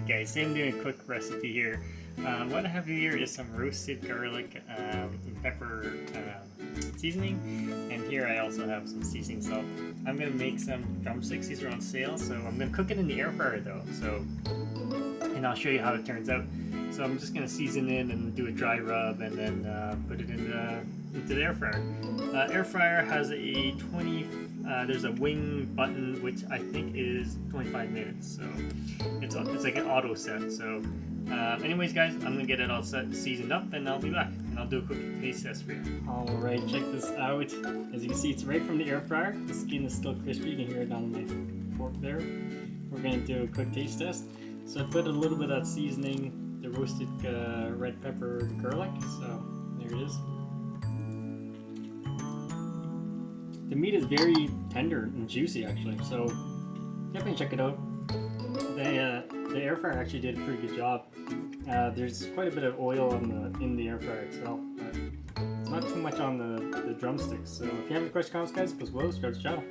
Alright guys, so I'm doing a quick recipe here. What I have here is some roasted garlic and pepper seasoning, and here I also have some seasoning salt. I'm going to make some drumsticks. These are on sale, so I'm going to cook it in the air fryer though, and I'll show you how it turns out. So I'm just going to season it and do a dry rub and then put it into the air fryer. Air fryer has a there's a wing button which I think is 25 minutes, so it's like an auto set. So anyways guys, I'm gonna get it all set, seasoned up, and I'll be back and I'll do a quick taste test for you. Alright, check this out. As you can see, it's right from the air fryer. The skin is still crispy. You can hear it on my fork there. We're gonna do a quick taste test. So I put a little bit of that seasoning, the roasted red pepper garlic, so there it is. The meat is very tender and juicy actually, so definitely check it out. The air fryer actually did a pretty good job. There's quite a bit of oil in the air fryer itself, but it's not too much on the drumsticks. So if you have any questions, comments, guys, please subscribe to the channel.